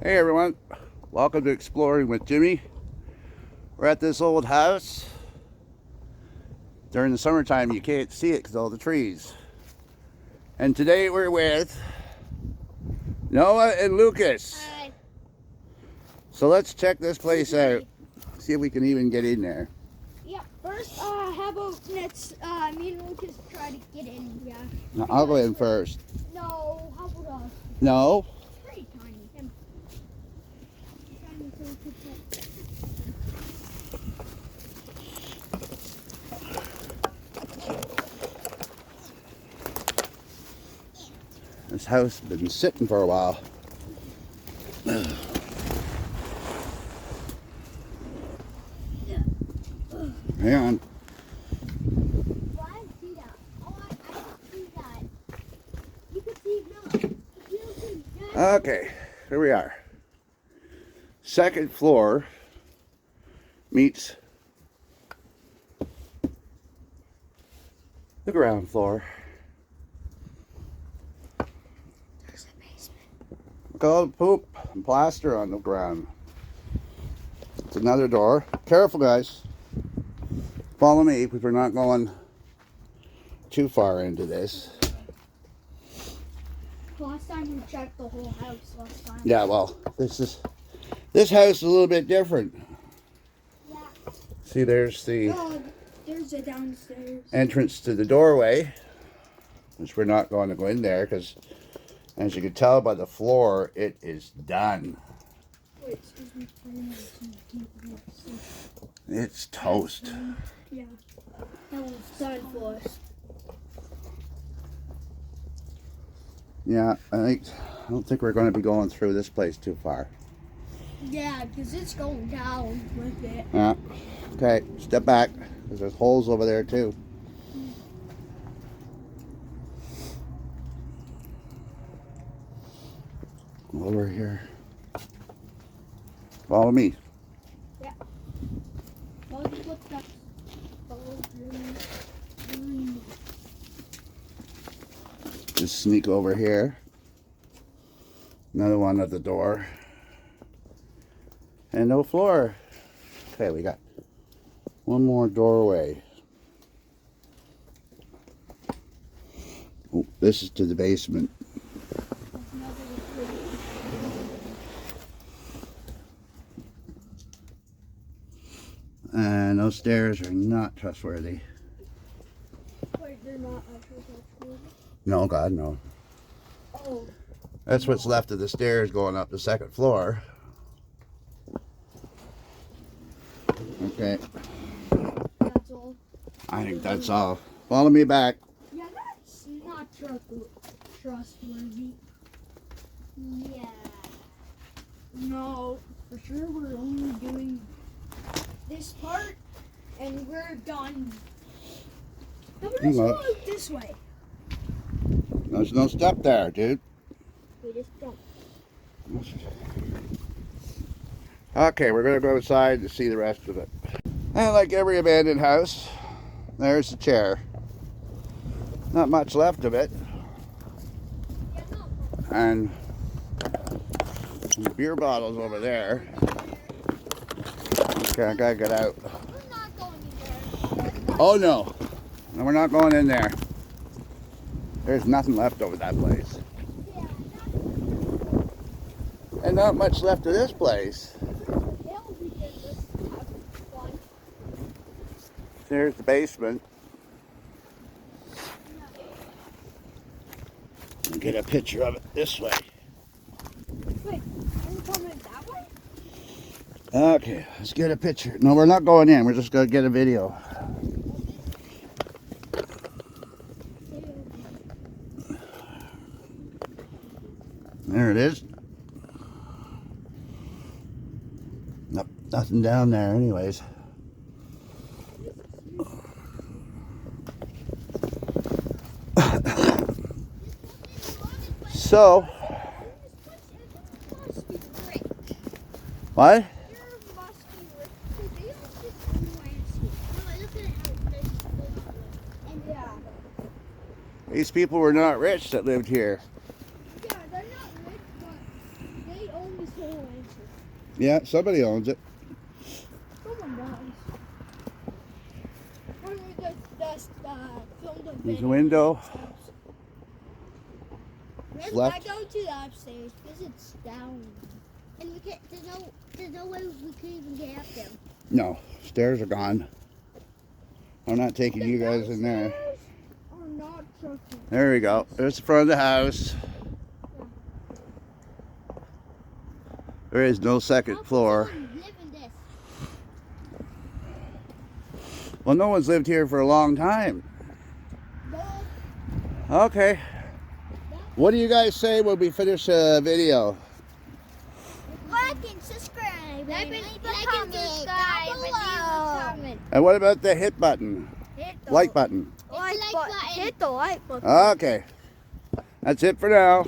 Hey everyone, welcome to Exploring with Jimmy. We're at this old house. During the summertime you can't see it because of all the trees. And today we're with Noah and Lucas. Hi. So let's check this place out. See if we can even get in there. Yeah, first, how about let's, me and Lucas try to get in, yeah. No, I'll go in first. No, how about us? No? It's pretty tiny. Tiny, so we could put- This house has been sitting for a while. Hang on. Well, I didn't see that. Oh, I didn't see that. You could see, no. You can just... Okay, here we are. Second floor meets the ground floor. There's a basement. Look at all the poop and plaster on the ground. It's another door. Careful, guys. Follow me because we're not going too far into this. Last time we checked the whole house last time. Yeah, well, this house is a little bit different. Yeah. See, there's the Oh, there's a downstairs. entrance to the doorway, which we're not going to go in there because, as you can tell by the floor, it is done. Wait, excuse me. I didn't have to keep this. It's toast. Yeah. That was done for us. Yeah, I don't think we're going to be going through this place too far. Yeah, because it's going down with it. Yeah. Okay, step back because there's holes over there too. Over here. Follow me. Well, you looked up. Just sneak over here. Another one at the door. And no floor. Okay, we got one more doorway. Oh, this is to the basement. And those stairs are not trustworthy. Wait, they're not actually trustworthy? No, God, no. Oh. That's what's left of the stairs going up the second floor. Okay, That's all. I think that's all. Follow me back. Yeah, that's not trustworthy. Yeah. No, for sure we're only doing this part and we're done. Now let's Hang go on. out this way. There's no step there, dude. We just don't. Okay, we're going to go outside to see the rest of it. And like every abandoned house, there's the chair. Not much left of it. Yeah, no. And some beer bottles over there. Okay, I gotta get out. We're not going in there. Oh no. No, we're not going in there. There's nothing left over that place. Yeah, And not much left of this place. There's the basement. I'll get a picture of it this way. Wait, are you coming that way? Okay, let's get a picture. No, we're not going in. We're just going to get a video. There it is. Nope, nothing down there anyways. So, what? These people were not rich that lived here. Yeah, they're not rich, but they own This whole answer. Yeah, somebody owns it. Someone does. When we just filmed a There's video a window. at his house. It's I left. go to the upstairs because it's down. And we can't, there's no way we can even get up there. No, stairs are gone. I'm not taking you guys in there. Downstairs are not trucking. There we go. There's the front of the house. There is no second floor. Live in this. Well, no one's lived here for a long time. No, Okay. What do you guys say when we finish the video? like and subscribe. Like and subscribe. Comment. And what about the hit button? Hit the Like button. like button. Hit the like button. Okay. That's it for now.